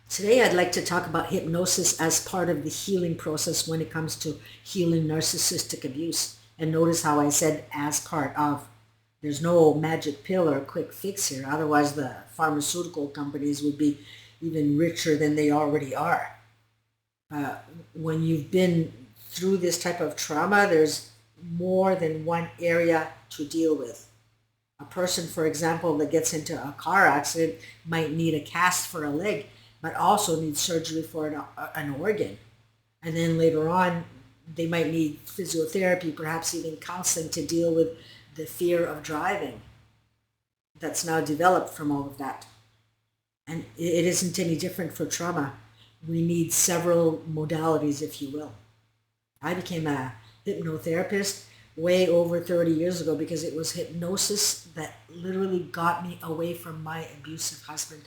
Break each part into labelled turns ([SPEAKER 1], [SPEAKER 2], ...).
[SPEAKER 1] Today, I'd like to talk about hypnosis as part of the healing process when it comes to healing narcissistic abuse. And notice how I said as part of. There's no magic pill or quick fix here. Otherwise, the pharmaceutical companies would be even richer than they already are. Uh, when you've been through this type of trauma, there's more than one area to deal with. A person, for example, that gets into a car accident might need a cast for a leg, but also need surgery for an organ. And then later on, they might need physiotherapy, perhaps even counseling to deal with the fear of driving that's now developed from all of that. And it isn't any different for trauma. We need several modalities, if you will. I became a hypnotherapist way over 30 years ago because it was hypnosis that literally got me away from my abusive husband.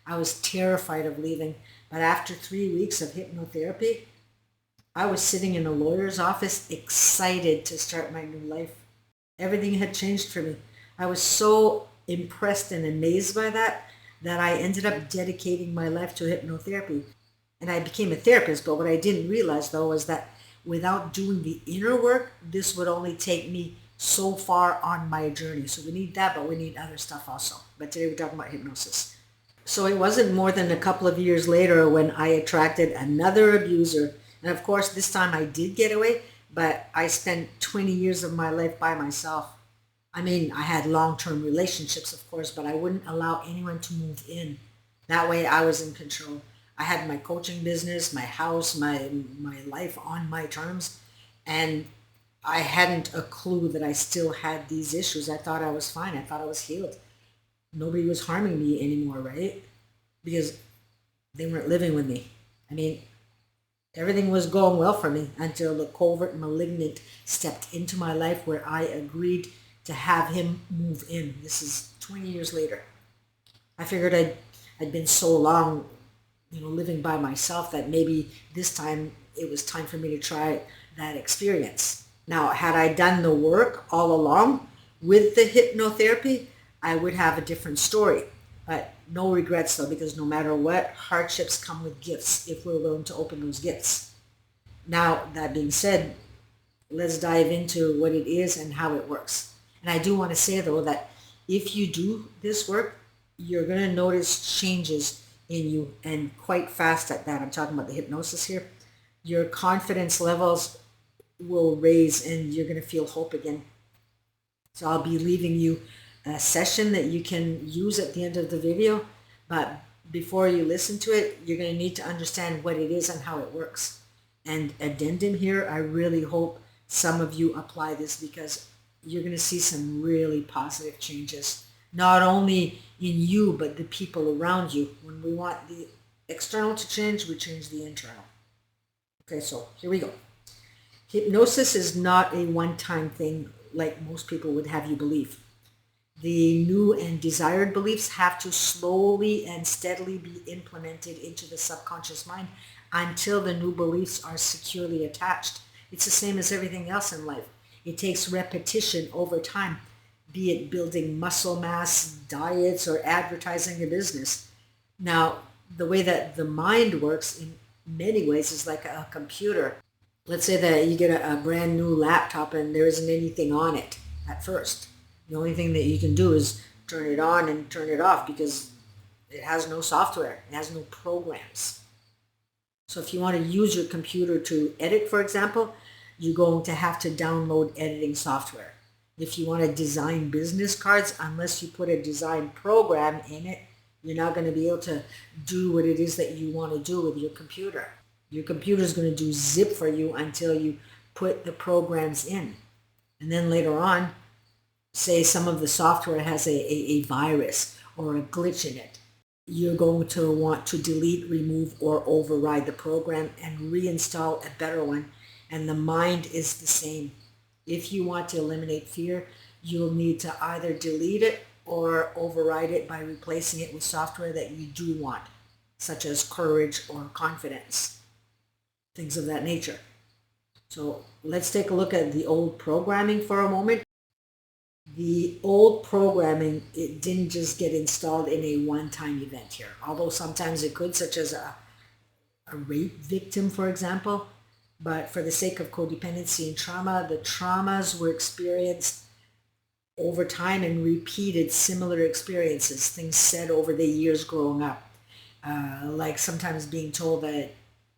[SPEAKER 1] I was terrified of leaving, but after 3 weeks of hypnotherapy, I was sitting in a lawyer's office excited to start my new life. Everything had changed for me. I was so impressed and amazed by that I ended up dedicating my life to hypnotherapy. And I became a therapist, but what I didn't realize though was that without doing the inner work, this would only take me so far on my journey. So we need that, but we need other stuff also. But today we're talking about hypnosis. So it wasn't more than a couple of years later when I attracted another abuser. And of course, this time I did get away, but I spent 20 years of my life by myself. I mean, I had long-term relationships, of course, but I wouldn't allow anyone to move in. That way I was in control. I had my coaching business, my house, my life on my terms, and I hadn't a clue that I still had these issues. I thought I was fine. I thought I was healed. Nobody was harming me anymore, right? Because they weren't living with me. I mean, everything was going well for me until the covert malignant stepped into my life where I agreed to have him move in. This is 20 years later. I figured I'd been so long, living by myself that maybe this time it was time for me to try that experience. Now, had I done the work all along with the hypnotherapy, I would have a different story. But no regrets though, because no matter what, hardships come with gifts if we're willing to open those gifts. Now, that being said, let's dive into what it is and how it works. And I do want to say though that if you do this work, you're going to notice changes in you, and quite fast at that. I'm talking about the hypnosis here. Your confidence levels will raise and you're going to feel hope again. So I'll be leaving you a session that you can use at the end of the video, but before you listen to it, you're going to need to understand what it is and how it works. And addendum here, I really hope some of you apply this because you're going to see some really positive changes, not only in you, but the people around you. When we want the external to change, we change the internal. Okay, so here we go. Hypnosis is not a one-time thing like most people would have you believe. The new and desired beliefs have to slowly and steadily be implemented into the subconscious mind until the new beliefs are securely attached. It's the same as everything else in life. It takes repetition over time, be it building muscle mass, diets, or advertising a business. Now, the way that the mind works in many ways is like a computer. Let's say that you get a brand new laptop and there isn't anything on it at first. The only thing that you can do is turn it on and turn it off because it has no software. It has no programs. So if you want to use your computer to edit, for example, you're going to have to download editing software. If you want to design business cards, unless you put a design program in it, you're not going to be able to do what it is that you want to do with your computer. Your computer is going to do zip for you until you put the programs in. And then later on, say some of the software has a virus or a glitch in it, you're going to want to delete, remove, or override the program and reinstall a better one. And the mind is the same. If you want to eliminate fear, you'll need to either delete it or override it by replacing it with software that you do want, such as courage or confidence, things of that nature. So let's take a look at the old programming for a moment. The old programming, it didn't just get installed in a one-time event here, although sometimes it could, such as a rape victim, for example. But for the sake of codependency and trauma, the traumas were experienced over time and repeated similar experiences, things said over the years growing up, like sometimes being told that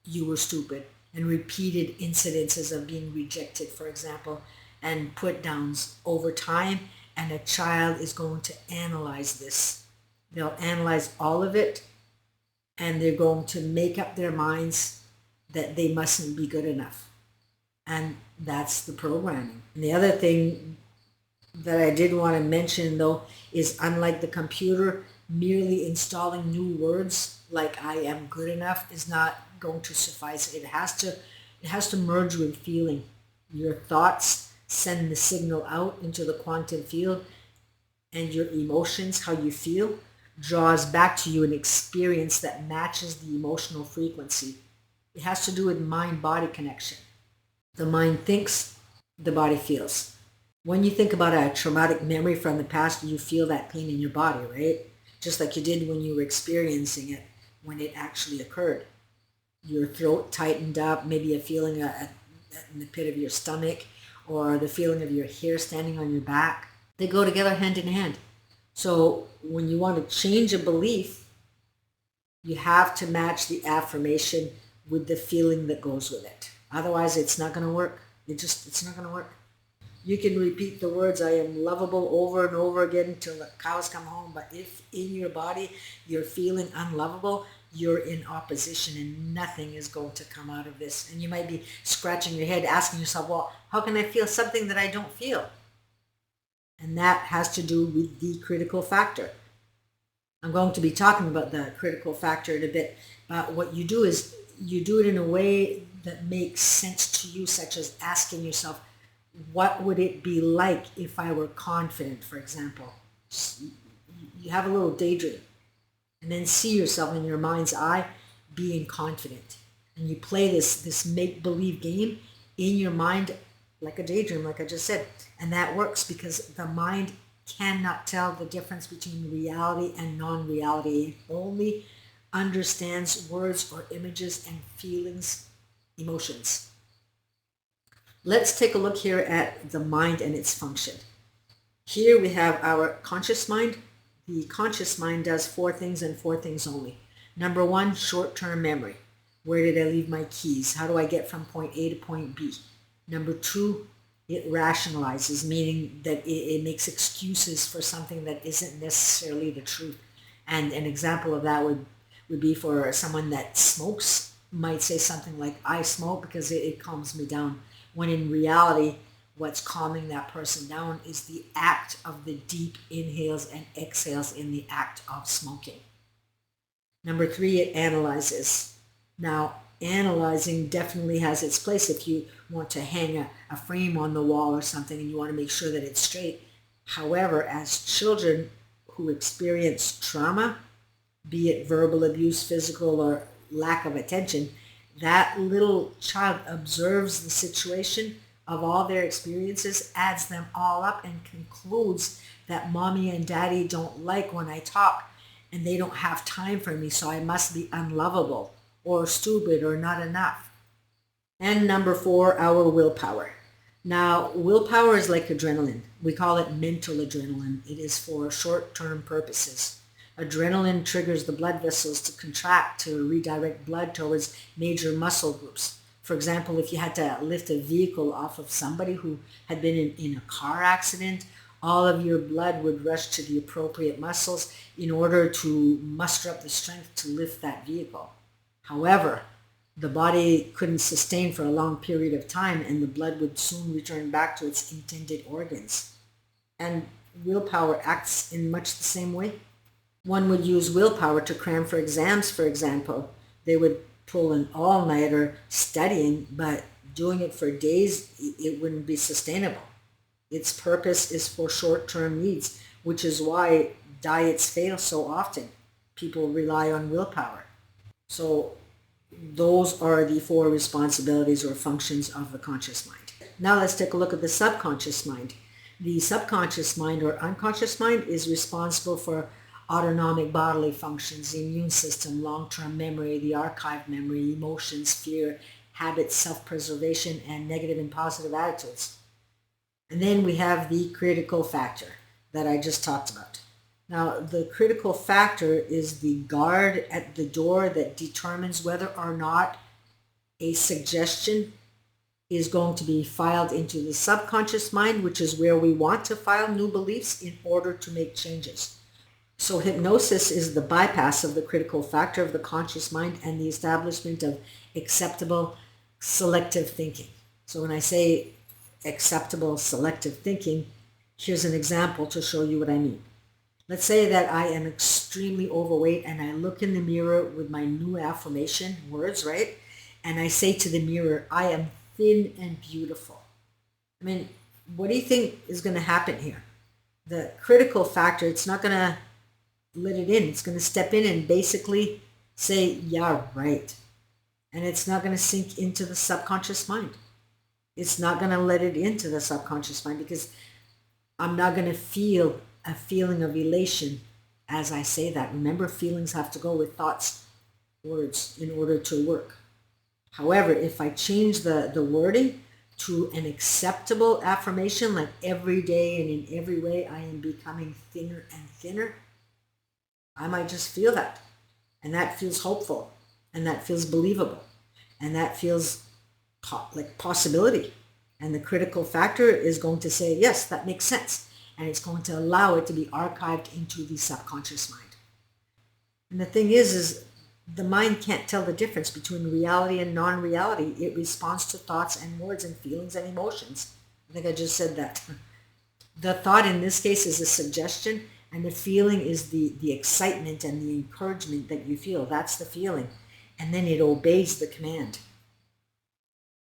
[SPEAKER 1] you were stupid, and repeated incidences of being rejected, for example, and put downs over time. And a child is going to analyze this. They'll analyze all of it, and they're going to make up their minds that they mustn't be good enough. And that's the programming. And the other thing that I did want to mention, though, is unlike the computer, merely installing new words like I am good enough is not going to suffice. It has to merge with feeling. Your thoughts send the signal out into the quantum field, and your emotions, how you feel, draws back to you an experience that matches the emotional frequency. It has to do with mind-body connection. The mind thinks, the body feels. When you think about a traumatic memory from the past, you feel that pain in your body, right? Just like you did when you were experiencing it, when it actually occurred. Your throat tightened up, maybe a feeling in the pit of your stomach, or the feeling of your hair standing on your back. They go together hand in hand. So when you want to change a belief, you have to match the affirmation with the feeling that goes with it. Otherwise, it's not going to work. It's not going to work. You can repeat the words, I am lovable, over and over again until the cows come home. But if in your body you're feeling unlovable, you're in opposition and nothing is going to come out of this. And you might be scratching your head asking yourself, well, how can I feel something that I don't feel? And that has to do with the critical factor. I'm going to be talking about the critical factor in a bit. But what you do is you do it in a way that makes sense to you, such as asking yourself, what would it be like if I were confident, for example? You have a little daydream. And then see yourself in your mind's eye being confident. And you play this make-believe game in your mind like a daydream, like I just said. And that works because the mind cannot tell the difference between reality and non-reality. It only understands words or images and feelings, emotions. Let's take a look here at the mind and its function. Here we have our conscious mind. The conscious mind does 4 things and 4 things only. Number 1, short-term memory. Where did I leave my keys? How do I get from point A to point B? Number 2, it rationalizes, meaning that it makes excuses for something that isn't necessarily the truth. And an example of that would be for someone that smokes, might say something like, I smoke because it calms me down. When in reality, what's calming that person down is the act of the deep inhales and exhales in the act of smoking. Number 3, it analyzes. Now, analyzing definitely has its place if you want to hang a frame on the wall or something and you want to make sure that it's straight. However, as children who experience trauma, be it verbal abuse, physical, or lack of attention, that little child observes the situation of all their experiences, adds them all up, and concludes that mommy and daddy don't like when I talk, and they don't have time for me, so I must be unlovable, or stupid, or not enough. And number 4, our willpower. Now, willpower is like adrenaline. We call it mental adrenaline. It is for short-term purposes. Adrenaline triggers the blood vessels to contract to redirect blood towards major muscle groups. For example, if you had to lift a vehicle off of somebody who had been in a car accident, all of your blood would rush to the appropriate muscles in order to muster up the strength to lift that vehicle. However, the body couldn't sustain for a long period of time, and the blood would soon return back to its intended organs. And willpower acts in much the same way. One would use willpower to cram for exams, for example. They would pull an all-nighter studying, but doing it for days, it wouldn't be sustainable. Its purpose is for short-term needs, which is why diets fail so often. People rely on willpower. So those are the 4 responsibilities or functions of the conscious mind. Now let's take a look at the subconscious mind. The subconscious mind or unconscious mind is responsible for autonomic bodily functions, the immune system, long-term memory, the archive memory, emotions, fear, habits, self-preservation, and negative and positive attitudes. And then we have the critical factor that I just talked about. Now, the critical factor is the guard at the door that determines whether or not a suggestion is going to be filed into the subconscious mind, which is where we want to file new beliefs in order to make changes. So hypnosis is the bypass of the critical factor of the conscious mind and the establishment of acceptable selective thinking. So when I say acceptable selective thinking, here's an example to show you what I mean. Let's say that I am extremely overweight and I look in the mirror with my new affirmation words, right? And I say to the mirror, I am thin and beautiful. I mean, what do you think is going to happen here? The critical factor, it's not going to let it in. It's going to step in and basically say, yeah, right. And it's not going to sink into the subconscious mind. It's not going to let it into the subconscious mind because I'm not going to feel a feeling of elation as I say that. Remember, feelings have to go with thoughts, words, in order to work. However, if I change the wording to an acceptable affirmation, like every day and in every way I am becoming thinner and thinner, I might just feel that. And that feels hopeful. And that feels believable. And that feels like possibility. And the critical factor is going to say, yes, that makes sense. And it's going to allow it to be archived into the subconscious mind. And the thing is the mind can't tell the difference between reality and non-reality. It responds to thoughts and words and feelings and emotions. I think I just said that. The thought in this case is a suggestion, and the feeling is the excitement and the encouragement that you feel. That's the feeling. And then it obeys the command.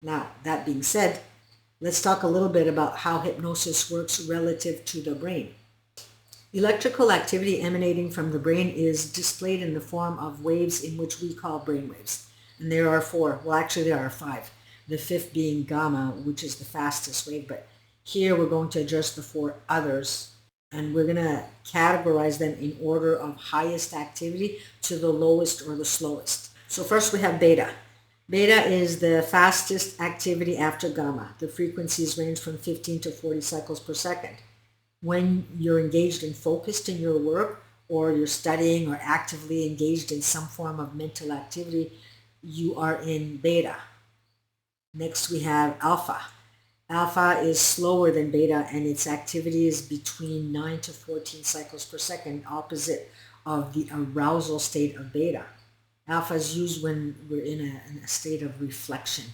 [SPEAKER 1] Now, that being said, let's talk a little bit about how hypnosis works relative to the brain. Electrical activity emanating from the brain is displayed in the form of waves in which we call brain waves. And there are 4. Well, actually there are 5. The 5th being gamma, which is the fastest wave. But here we're going to address the 4 others. And we're going to categorize them in order of highest activity to the lowest or the slowest. So first we have beta. Beta is the fastest activity after gamma. The frequencies range from 15 to 40 cycles per second. When you're engaged and focused in your work, or you're studying or actively engaged in some form of mental activity, you are in beta. Next we have alpha. Alpha is slower than beta, and its activity is between 9 to 14 cycles per second, opposite of the arousal state of beta. Alpha is used when we're in a state of reflection.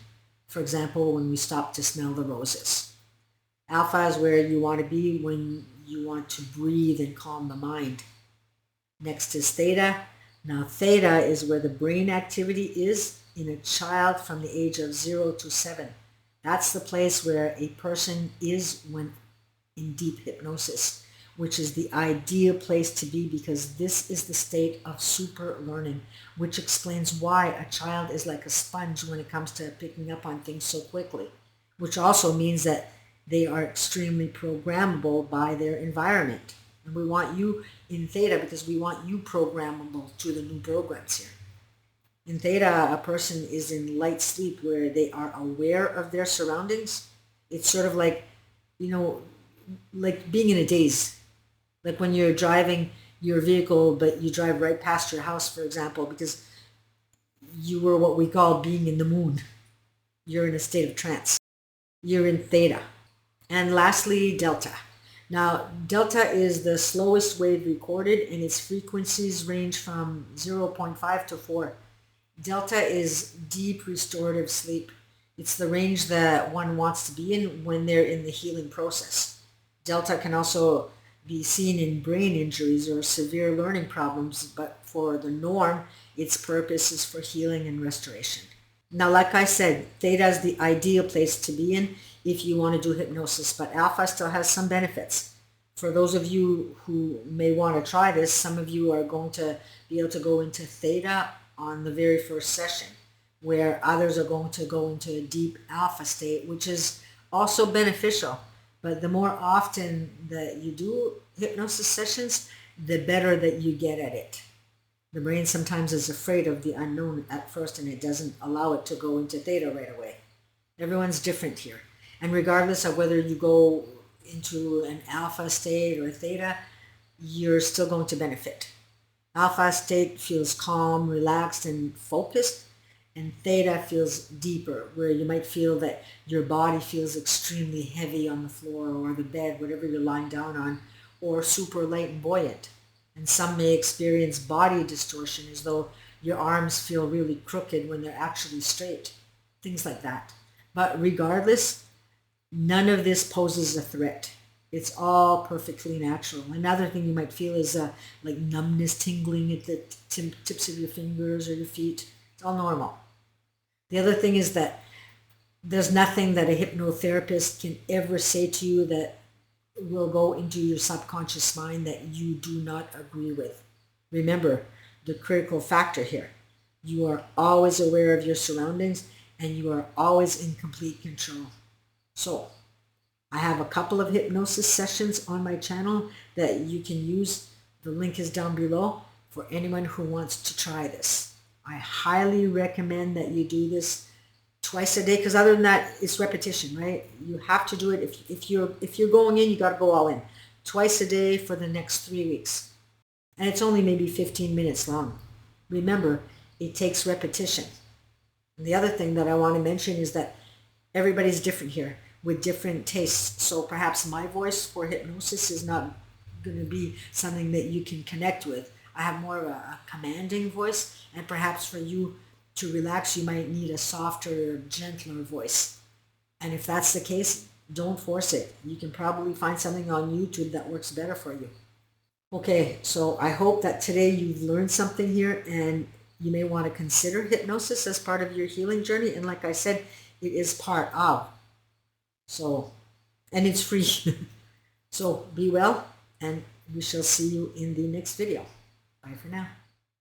[SPEAKER 1] For example, when we stop to smell the roses. Alpha is where you want to be when you want to breathe and calm the mind. Next is theta. Now theta is where the brain activity is in a child from the age of 0 to 7. That's the place where a person is when in deep hypnosis, which is the ideal place to be because this is the state of super learning, which explains why a child is like a sponge when it comes to picking up on things so quickly, which also means that they are extremely programmable by their environment. And we want you in theta because we want you programmable to the new programs here. In theta, a person is in light sleep where they are aware of their surroundings. It's sort of like, like being in a daze. Like when you're driving your vehicle, but you drive right past your house, for example, because you were what we call being in the moon. You're in a state of trance. You're in theta. And lastly, delta. Now, delta is the slowest wave recorded, and its frequencies range from 0.5 to 4. Delta is deep restorative sleep. It's the range that one wants to be in when they're in the healing process. Delta can also be seen in brain injuries or severe learning problems, but for the norm, its purpose is for healing and restoration. Now, like I said, theta is the ideal place to be in if you want to do hypnosis, but alpha still has some benefits. For those of you who may want to try this, some of you are going to be able to go into theta on the very first session, where others are going to go into a deep alpha state, which is also beneficial. But the more often that you do hypnosis sessions, the better that you get at it. The brain sometimes is afraid of the unknown at first, and it doesn't allow it to go into theta right away. Everyone's different here. And regardless of whether you go into an alpha state or theta, you're still going to benefit. Alpha state feels calm, relaxed, and focused, and theta feels deeper, where you might feel that your body feels extremely heavy on the floor or the bed, whatever you're lying down on, or super light and buoyant. And some may experience body distortion, as though your arms feel really crooked when they're actually straight. Things like that. But regardless, none of this poses a threat. It's all perfectly natural. Another thing you might feel is like numbness, tingling at the tips of your fingers or your feet. It's all normal. The other thing is that there's nothing that a hypnotherapist can ever say to you that will go into your subconscious mind that you do not agree with. Remember the critical factor here. You are always aware of your surroundings and you are always in complete control. So, I have a couple of hypnosis sessions on my channel that you can use. The link is down below for anyone who wants to try this. I highly recommend that you do this twice a day, because other than that, it's repetition, right? You have to do it. If you're going in, you got to go all in. Twice a day for the next 3 weeks. And it's only maybe 15 minutes long. Remember, it takes repetition. And the other thing that I want to mention is that everybody's different here with different tastes. So perhaps my voice for hypnosis is not going to be something that you can connect with. I have more of a commanding voice, and perhaps for you to relax, you might need a softer, gentler voice. And if that's the case, don't force it. You can probably find something on YouTube that works better for you. Okay, so I hope that today you've learned something here, and you may want to consider hypnosis as part of your healing journey. And like I said, it is part of. So, and it's free. So be well, and we shall see you in the next video. Bye for now.